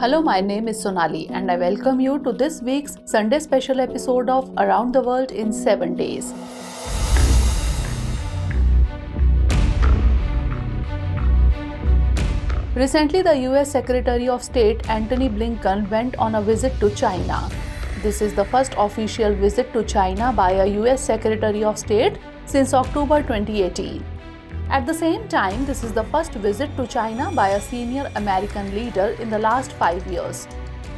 Hello, my name is Sonali and I welcome you to this week's Sunday special episode of Around the World in 7 Days. Recently, the US Secretary of State Antony Blinken went on a visit to China. This is the first official visit to China by a US Secretary of State since October 2018. At the same time, this is the first visit to China by a senior American leader in the last 5 years.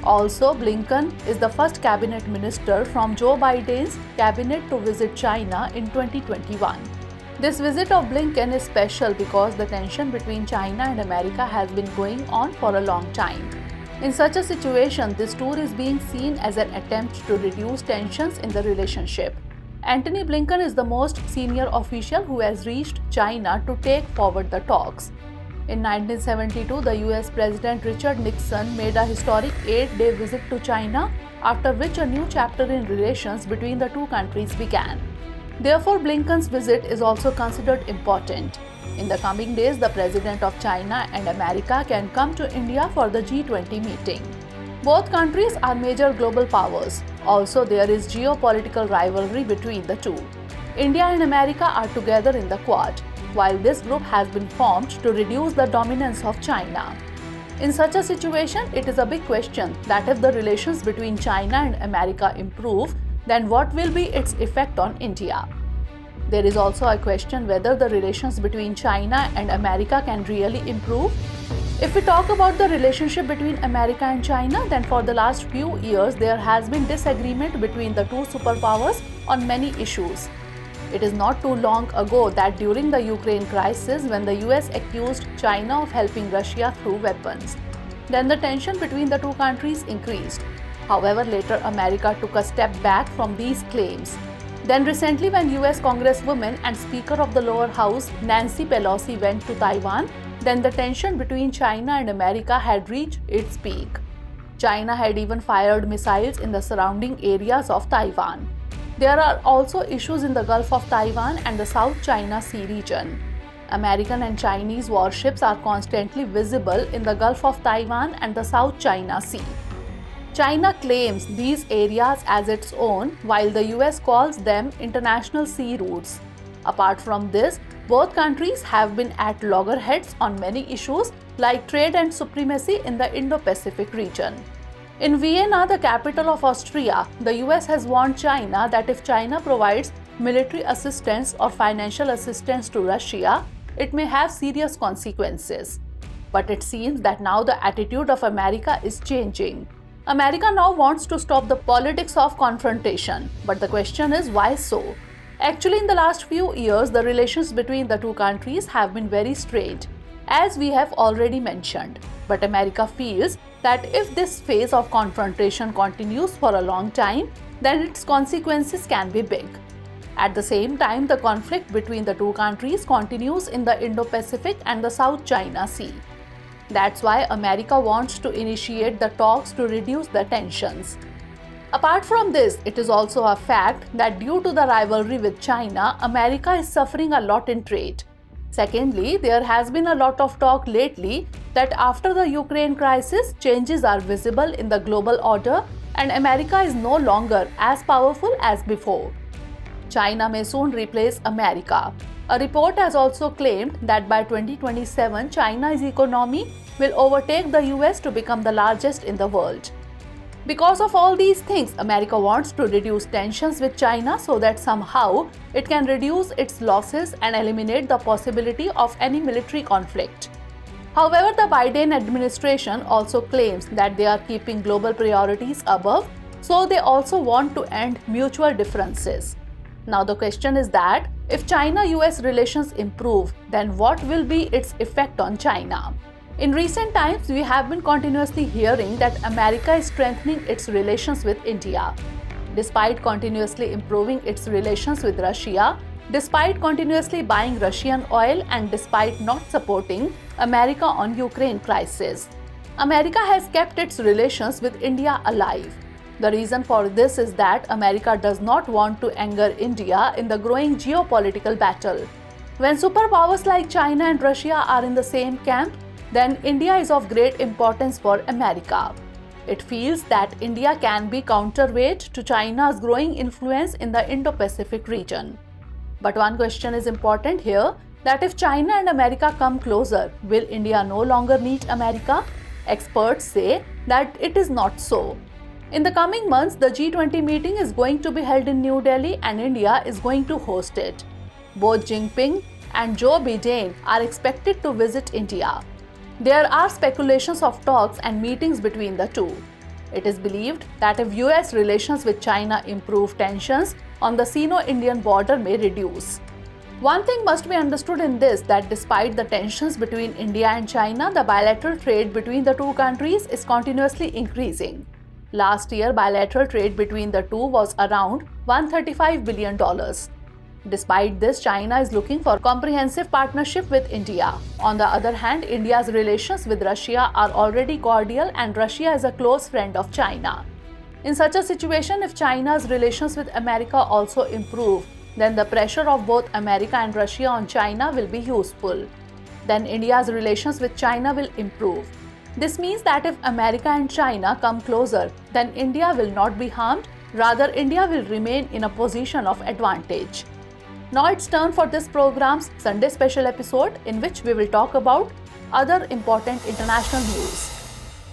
Also, Blinken is the first cabinet minister from Joe Biden's cabinet to visit China in 2021. This visit of Blinken is special because the tension between China and America has been going on for a long time. In such a situation, this tour is being seen as an attempt to reduce tensions in the relationship. Antony Blinken is the most senior official who has reached China to take forward the talks. In 1972, the US President Richard Nixon made a historic 8-day visit to China, after which a new chapter in relations between the two countries began. Therefore, Blinken's visit is also considered important. In the coming days, the President of China and America can come to India for the G20 meeting. Both countries are major global powers. Also, there is geopolitical rivalry between the two. India and America are together in the Quad, while this group has been formed to reduce the dominance of China. In such a situation, it is a big question that if the relations between China and America improve, then what will be its effect on India? There is also a question whether the relations between China and America can really improve. If we talk about the relationship between America and China, then for the last few years there has been disagreement between the two superpowers on many issues. It is not too long ago that during the Ukraine crisis, when the US accused China of helping Russia through weapons, then the tension between the two countries increased. However, later America took a step back from these claims. Then recently, when US Congresswoman and Speaker of the lower house Nancy Pelosi went to Taiwan, then the tension between China and America had reached its peak. China had even fired missiles in the surrounding areas of Taiwan. There are also issues in the Gulf of Taiwan and the South China Sea region. American and Chinese warships are constantly visible in the Gulf of Taiwan and the South China Sea. China claims these areas as its own, while the US calls them international sea routes. Apart from this, both countries have been at loggerheads on many issues like trade and supremacy in the Indo-Pacific region. In Vienna, the capital of Austria, the US has warned China that if China provides military assistance or financial assistance to Russia, it may have serious consequences. But it seems that now the attitude of America is changing. America now wants to stop the politics of confrontation, but the question is, why so? Actually, in the last few years, the relations between the two countries have been very strained, as we have already mentioned. But America feels that if this phase of confrontation continues for a long time, then its consequences can be big. At the same time, the conflict between the two countries continues in the Indo-Pacific and the South China Sea. That's why America wants to initiate the talks to reduce the tensions. Apart from this, it is also a fact that due to the rivalry with China, America is suffering a lot in trade. Secondly, there has been a lot of talk lately that after the Ukraine crisis, changes are visible in the global order and America is no longer as powerful as before. China may soon replace America. A report has also claimed that by 2027, China's economy will overtake the US to become the largest in the world. Because of all these things, America wants to reduce tensions with China so that somehow it can reduce its losses and eliminate the possibility of any military conflict. However, the Biden administration also claims that they are keeping global priorities above, so they also want to end mutual differences. Now the question is that if China-US relations improve, then what will be its effect on China? In recent times, we have been continuously hearing that America is strengthening its relations with India. Despite continuously improving its relations with Russia, despite continuously buying Russian oil and despite not supporting America on Ukraine crisis, America has kept its relations with India alive. The reason for this is that America does not want to anger India in the growing geopolitical battle. When superpowers like China and Russia are in the same camp, then India is of great importance for America. It feels that India can be counterweight to China's growing influence in the Indo-Pacific region. But one question is important here, that if China and America come closer, will India no longer need America? Experts say that it is not so. In the coming months, the G20 meeting is going to be held in New Delhi and India is going to host it. Both Jinping and Joe Biden are expected to visit India. There are speculations of talks and meetings between the two. It is believed that if US relations with China improve, tensions on the Sino-Indian border may reduce. One thing must be understood in this, that despite the tensions between India and China, the bilateral trade between the two countries is continuously increasing. Last year, bilateral trade between the two was around $135 billion. Despite this, China is looking for comprehensive partnership with India. On the other hand, India's relations with Russia are already cordial and Russia is a close friend of China. In such a situation, if China's relations with America also improve, then the pressure of both America and Russia on China will be useful. Then India's relations with China will improve. This means that if America and China come closer, then India will not be harmed, rather India will remain in a position of advantage. Now it's turn for this program's Sunday special episode, in which we will talk about other important international news.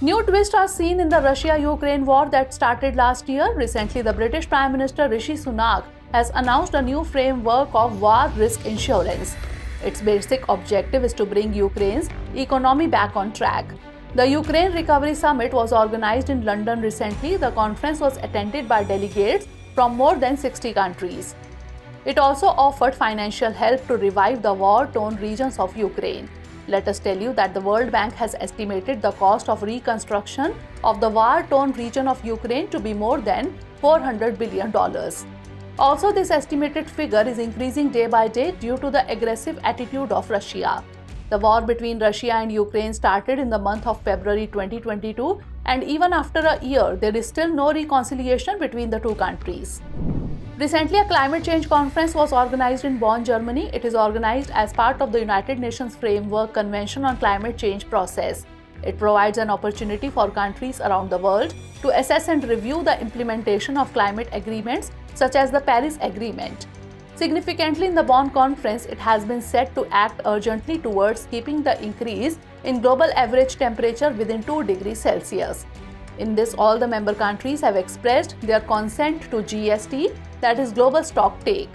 New twists are seen in the Russia-Ukraine war that started last year. Recently, the British Prime Minister Rishi Sunak has announced a new framework of war risk insurance. Its basic objective is to bring Ukraine's economy back on track. The Ukraine Recovery Summit was organized in London recently. The conference was attended by delegates from more than 60 countries. It also offered financial help to revive the war-torn regions of Ukraine. Let us tell you that the World Bank has estimated the cost of reconstruction of the war-torn region of Ukraine to be more than $400 billion. Also, this estimated figure is increasing day by day due to the aggressive attitude of Russia. The war between Russia and Ukraine started in the month of February 2022, and even after a year, there is still no reconciliation between the two countries. Recently, a climate change conference was organized in Bonn, Germany. It is organized as part of the United Nations Framework Convention on Climate Change process. It provides an opportunity for countries around the world to assess and review the implementation of climate agreements such as the Paris Agreement. Significantly, in the Bonn conference, it has been set to act urgently towards keeping the increase in global average temperature within 2 degrees Celsius. In this, all the member countries have expressed their consent to GST, that is Global Stock Take.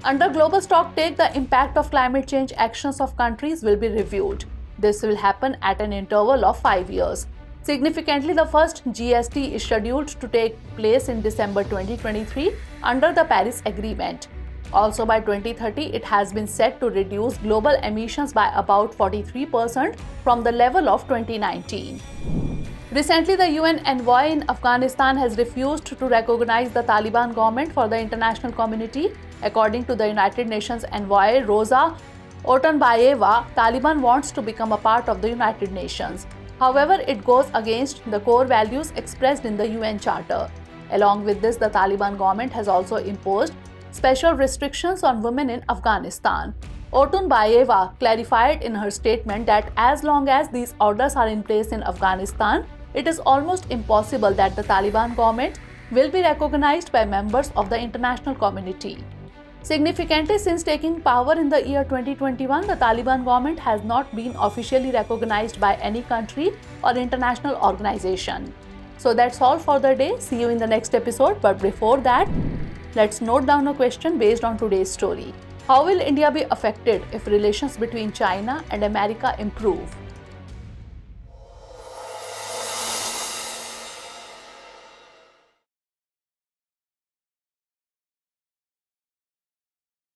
Under Global Stock Take, the impact of climate change actions of countries will be reviewed. This will happen at an interval of 5 years. Significantly, the first GST is scheduled to take place in December 2023 under the Paris Agreement. Also, by 2030, it has been set to reduce global emissions by about 43% from the level of 2019. Recently, the UN envoy in Afghanistan has refused to recognize the Taliban government for the international community. According to the United Nations envoy Rosa Otunbayeva, Taliban wants to become a part of the United Nations. However, it goes against the core values expressed in the UN Charter. Along with this, the Taliban government has also imposed special restrictions on women in Afghanistan. Otunbayeva clarified in her statement that as long as these orders are in place in Afghanistan, it is almost impossible that the Taliban government will be recognized by members of the international community. Significantly, since taking power in the year 2021, the Taliban government has not been officially recognized by any country or international organization. So that's all for the day. See you in the next episode. But before that, let's note down a question based on today's story. How will India be affected if relations between China and America improve?